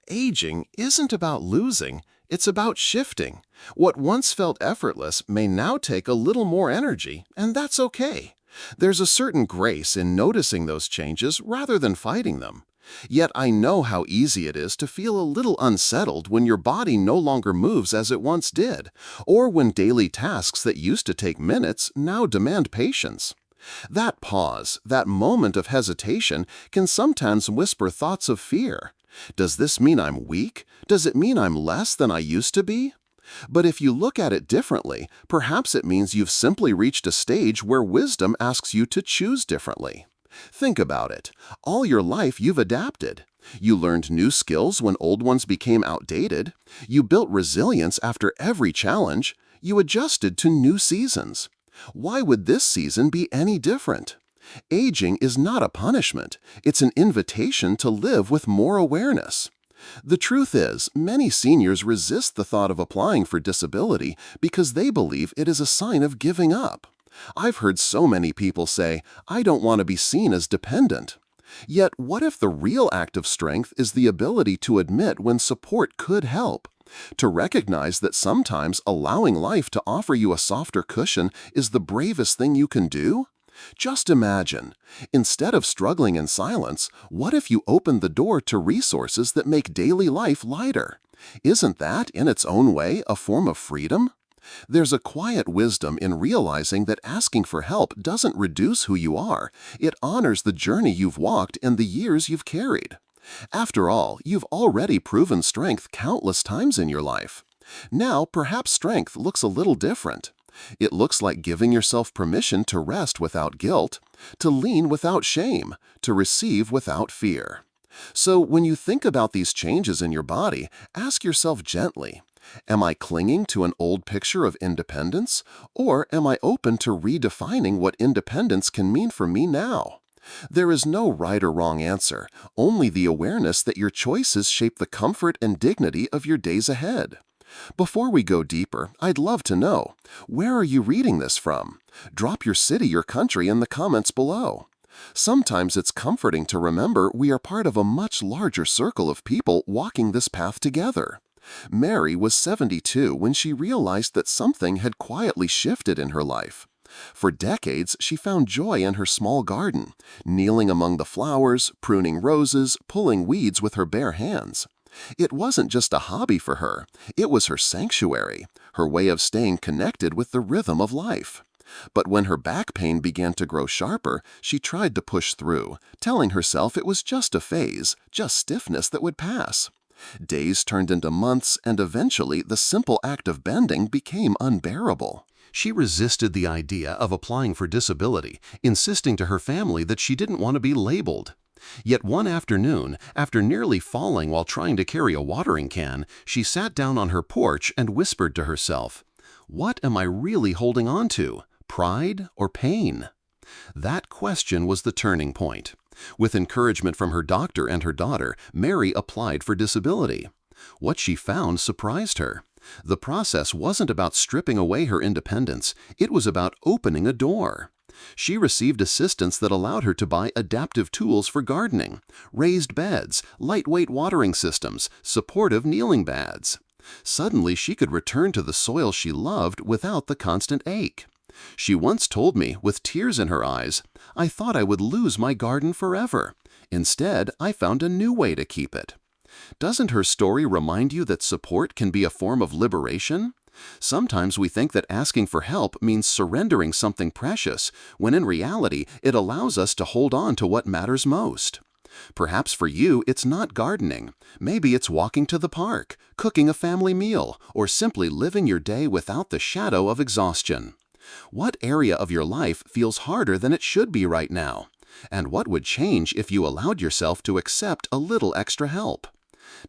Aging isn't about losing, it's about shifting. What once felt effortless may now take a little more energy, and that's okay. There's a certain grace in noticing those changes rather than fighting them. Yet I know how easy it is to feel a little unsettled when your body no longer moves as it once did, or when daily tasks that used to take minutes now demand patience. That pause, that moment of hesitation, can sometimes whisper thoughts of fear. Does this mean I'm weak? Does it mean I'm less than I used to be? But if you look at it differently, perhaps it means you've simply reached a stage where wisdom asks you to choose differently. Think about it. All your life you've adapted. You learned new skills when old ones became outdated. You built resilience after every challenge. You adjusted to new seasons. Why would this season be any different? Aging is not a punishment. It's an invitation to live with more awareness. The truth is, many seniors resist the thought of applying for disability because they believe it is a sign of giving up. I've heard so many people say, "I don't want to be seen as dependent." Yet, what if the real act of strength is the ability to admit when support could help? To recognize that sometimes allowing life to offer you a softer cushion is the bravest thing you can do? Just imagine, instead of struggling in silence, what if you opened the door to resources that make daily life lighter? Isn't that, in its own way, a form of freedom? There's a quiet wisdom in realizing that asking for help doesn't reduce who you are. It honors the journey you've walked and the years you've carried. After all, you've already proven strength countless times in your life. Now, perhaps strength looks a little different. It looks like giving yourself permission to rest without guilt, to lean without shame, to receive without fear. So when you think about these changes in your body, ask yourself gently, am I clinging to an old picture of independence, or am I open to redefining what independence can mean for me now? There is no right or wrong answer, only the awareness that your choices shape the comfort and dignity of your days ahead. Before we go deeper, I'd love to know, where are you reading this from? Drop your city or country in the comments below. Sometimes it's comforting to remember we are part of a much larger circle of people walking this path together. Mary was 72 when she realized that something had quietly shifted in her life. For decades, she found joy in her small garden, kneeling among the flowers, pruning roses, pulling weeds with her bare hands. It wasn't just a hobby for her, it was her sanctuary, her way of staying connected with the rhythm of life. But when her back pain began to grow sharper, she tried to push through, telling herself it was just a phase, just stiffness that would pass. Days turned into months, and eventually the simple act of bending became unbearable. She resisted the idea of applying for disability, insisting to her family that she didn't want to be labeled. Yet one afternoon, after nearly falling while trying to carry a watering can, she sat down on her porch and whispered to herself, "What am I really holding on to? Pride or pain?" That question was the turning point. With encouragement from her doctor and her daughter, Mary applied for disability. What she found surprised her. The process wasn't about stripping away her independence, it was about opening a door. She received assistance that allowed her to buy adaptive tools for gardening, raised beds, lightweight watering systems, supportive kneeling pads. Suddenly she could return to the soil she loved without the constant ache. She once told me, with tears in her eyes, "I thought I would lose my garden forever. Instead, I found a new way to keep it." Doesn't her story remind you that support can be a form of liberation? Sometimes we think that asking for help means surrendering something precious, when in reality it allows us to hold on to what matters most. Perhaps for you it's not gardening. Maybe it's walking to the park, cooking a family meal, or simply living your day without the shadow of exhaustion. What area of your life feels harder than it should be right now? And what would change if you allowed yourself to accept a little extra help?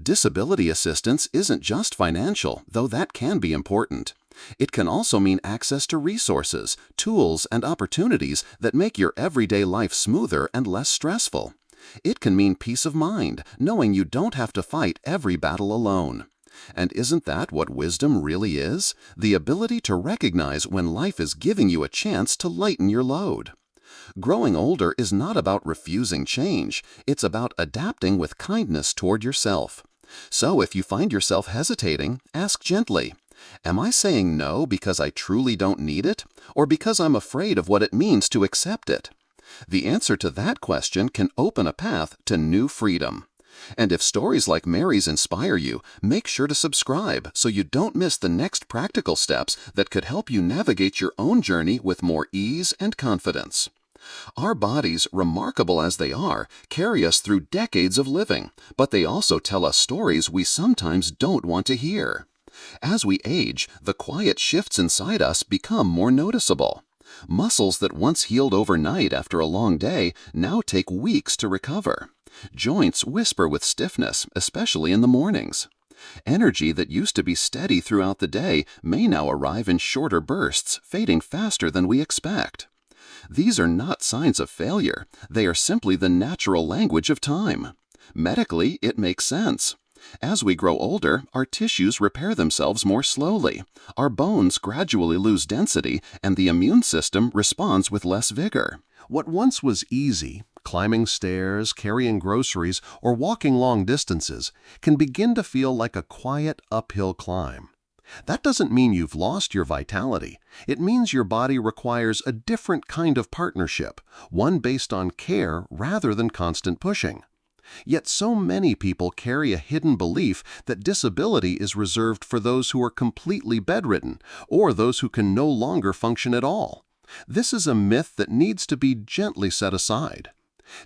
Disability assistance isn't just financial, though that can be important. It can also mean access to resources, tools, and opportunities that make your everyday life smoother and less stressful. It can mean peace of mind, knowing you don't have to fight every battle alone. And isn't that what wisdom really is? The ability to recognize when life is giving you a chance to lighten your load. Growing older is not about refusing change, it's about adapting with kindness toward yourself. So if you find yourself hesitating, ask gently, am I saying no because I truly don't need it, or because I'm afraid of what it means to accept it? The answer to that question can open a path to new freedom. And if stories like Mary's inspire you, make sure to subscribe so you don't miss the next practical steps that could help you navigate your own journey with more ease and confidence. Our bodies, remarkable as they are, carry us through decades of living, but they also tell us stories we sometimes don't want to hear. As we age, the quiet shifts inside us become more noticeable. Muscles that once healed overnight after a long day now take weeks to recover. Joints whisper with stiffness, especially in the mornings. Energy that used to be steady throughout the day may now arrive in shorter bursts, fading faster than we expect. These are not signs of failure, they are simply the natural language of time. Medically, it makes sense. As we grow older, our tissues repair themselves more slowly, our bones gradually lose density, and the immune system responds with less vigor. What once was easy, climbing stairs, carrying groceries, or walking long distances, can begin to feel like a quiet uphill climb. That doesn't mean you've lost your vitality. It means your body requires a different kind of partnership, one based on care rather than constant pushing. Yet so many people carry a hidden belief that disability is reserved for those who are completely bedridden or those who can no longer function at all. This is a myth that needs to be gently set aside.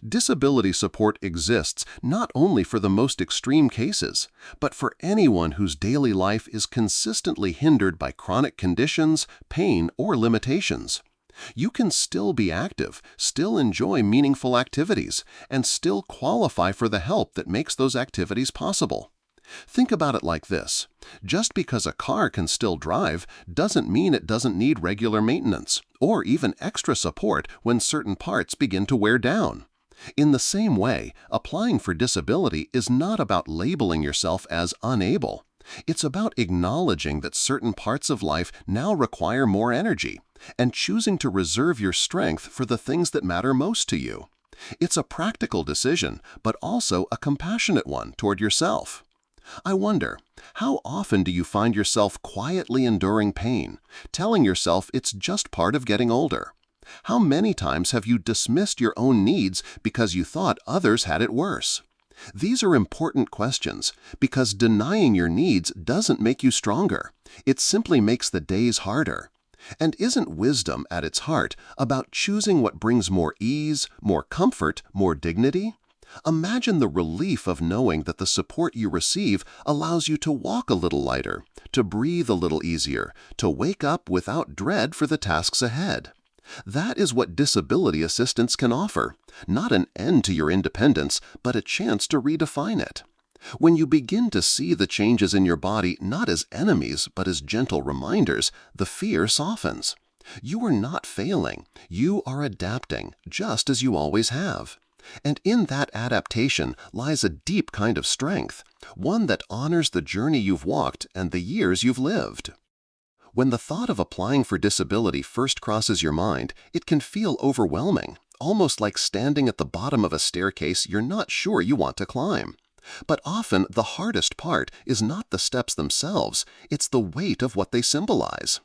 Disability support exists not only for the most extreme cases, but for anyone whose daily life is consistently hindered by chronic conditions, pain, or limitations. You can still be active, still enjoy meaningful activities, and still qualify for the help that makes those activities possible. Think about it like this. Just because a car can still drive doesn't mean it doesn't need regular maintenance, or even extra support when certain parts begin to wear down. In the same way, applying for disability is not about labeling yourself as unable. It's about acknowledging that certain parts of life now require more energy and choosing to reserve your strength for the things that matter most to you. It's a practical decision, but also a compassionate one toward yourself. I wonder, how often do you find yourself quietly enduring pain, telling yourself it's just part of getting older? How many times have you dismissed your own needs because you thought others had it worse? These are important questions because denying your needs doesn't make you stronger. It simply makes the days harder. And isn't wisdom at its heart about choosing what brings more ease, more comfort, more dignity? Imagine the relief of knowing that the support you receive allows you to walk a little lighter, to breathe a little easier, to wake up without dread for the tasks ahead. That is what disability assistance can offer, not an end to your independence, but a chance to redefine it. When you begin to see the changes in your body not as enemies but as gentle reminders, the fear softens. You are not failing, you are adapting, just as you always have. And in that adaptation lies a deep kind of strength, one that honors the journey you've walked and the years you've lived. When the thought of applying for disability first crosses your mind, it can feel overwhelming, almost like standing at the bottom of a staircase you're not sure you want to climb. But often the hardest part is not the steps themselves, it's the weight of what they symbolize.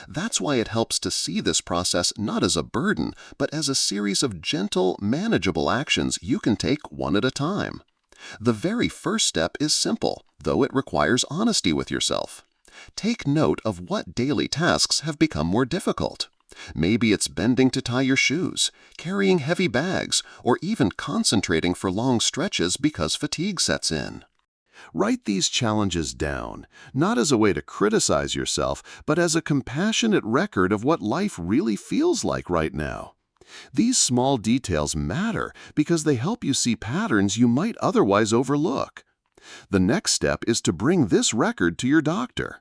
That's why it helps to see this process not as a burden, but as a series of gentle, manageable actions you can take one at a time. The very first step is simple, though it requires honesty with yourself. Take note of what daily tasks have become more difficult. Maybe it's bending to tie your shoes, carrying heavy bags, or even concentrating for long stretches because fatigue sets in. Write these challenges down, not as a way to criticize yourself, but as a compassionate record of what life really feels like right now. These small details matter because they help you see patterns you might otherwise overlook. The next step is to bring this record to your doctor.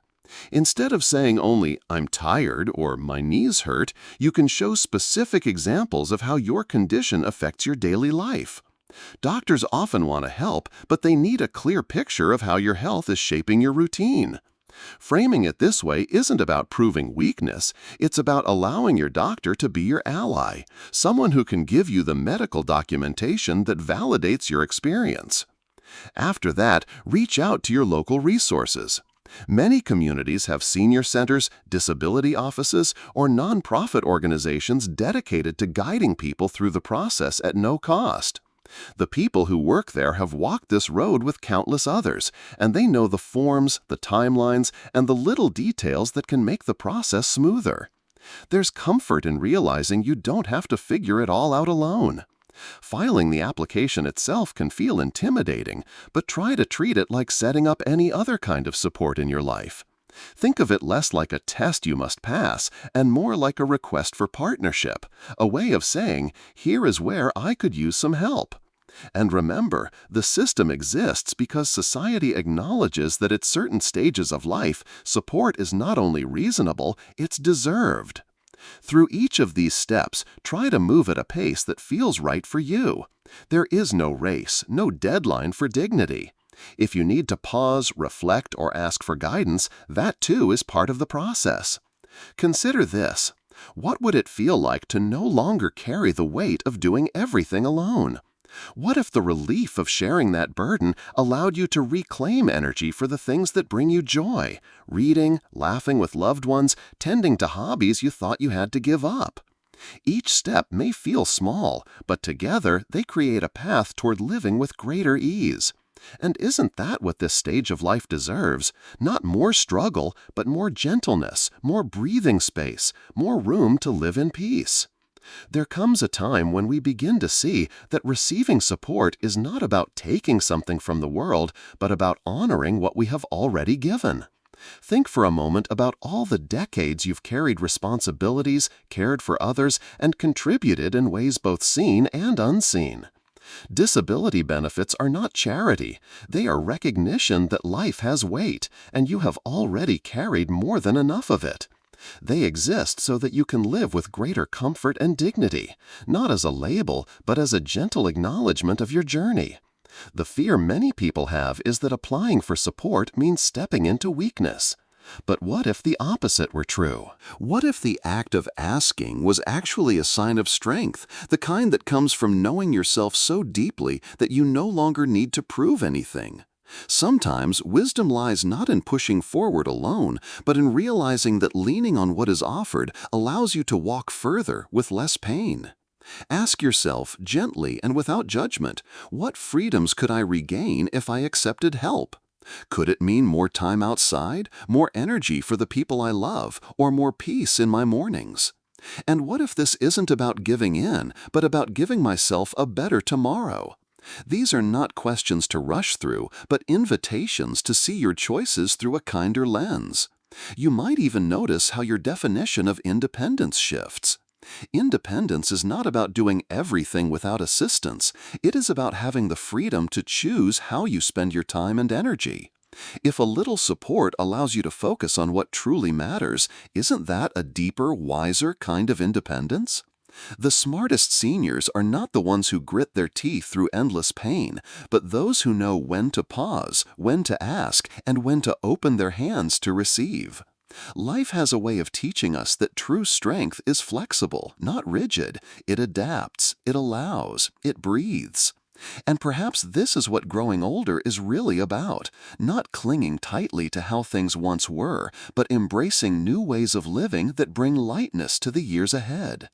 Instead of saying only, "I'm tired" or "my knees hurt," you can show specific examples of how your condition affects your daily life. Doctors often want to help, but they need a clear picture of how your health is shaping your routine. Framing it this way isn't about proving weakness, it's about allowing your doctor to be your ally, someone who can give you the medical documentation that validates your experience. After that, reach out to your local resources. Many communities have senior centers, disability offices, or nonprofit organizations dedicated to guiding people through the process at no cost. The people who work there have walked this road with countless others, and they know the forms, the timelines, and the little details that can make the process smoother. There's comfort in realizing you don't have to figure it all out alone. Filing the application itself can feel intimidating, but try to treat it like setting up any other kind of support in your life. Think of it less like a test you must pass and more like a request for partnership, a way of saying, here is where I could use some help. And remember, the system exists because society acknowledges that at certain stages of life, support is not only reasonable, it's deserved. Through each of these steps, try to move at a pace that feels right for you. There is no race, no deadline for dignity. If you need to pause, reflect, or ask for guidance, that too is part of the process. Consider this. What would it feel like to no longer carry the weight of doing everything alone? What if the relief of sharing that burden allowed you to reclaim energy for the things that bring you joy? Reading, laughing with loved ones, tending to hobbies you thought you had to give up. Each step may feel small, but together they create a path toward living with greater ease. And isn't that what this stage of life deserves? Not more struggle, but more gentleness, more breathing space, more room to live in peace. There comes a time when we begin to see that receiving support is not about taking something from the world, but about honoring what we have already given. Think for a moment about all the decades you've carried responsibilities, cared for others, and contributed in ways both seen and unseen. Disability benefits are not charity. They are recognition that life has weight, and you have already carried more than enough of it. They exist so that you can live with greater comfort and dignity, not as a label, but as a gentle acknowledgement of your journey. The fear many people have is that applying for support means stepping into weakness. But what if the opposite were true? What if the act of asking was actually a sign of strength, the kind that comes from knowing yourself so deeply that you no longer need to prove anything? Sometimes wisdom lies not in pushing forward alone, but in realizing that leaning on what is offered allows you to walk further with less pain. Ask yourself, gently and without judgment, what freedoms could I regain if I accepted help? Could it mean more time outside, more energy for the people I love, or more peace in my mornings? And what if this isn't about giving in, but about giving myself a better tomorrow? These are not questions to rush through, but invitations to see your choices through a kinder lens. You might even notice how your definition of independence shifts. Independence is not about doing everything without assistance. It is about having the freedom to choose how you spend your time and energy. If a little support allows you to focus on what truly matters, isn't that a deeper, wiser kind of independence? The smartest seniors are not the ones who grit their teeth through endless pain, but those who know when to pause, when to ask, and when to open their hands to receive. Life has a way of teaching us that true strength is flexible, not rigid. It adapts, it allows, it breathes. And perhaps this is what growing older is really about, not clinging tightly to how things once were, but embracing new ways of living that bring lightness to the years ahead.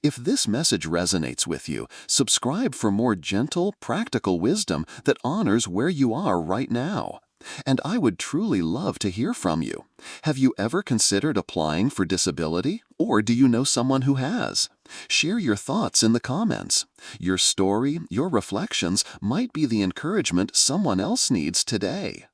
If this message resonates with you, subscribe for more gentle, practical wisdom that honors where you are right now. And I would truly love to hear from you. Have you ever considered applying for disability, or do you know someone who has? Share your thoughts in the comments. Your story, your reflections might be the encouragement someone else needs today.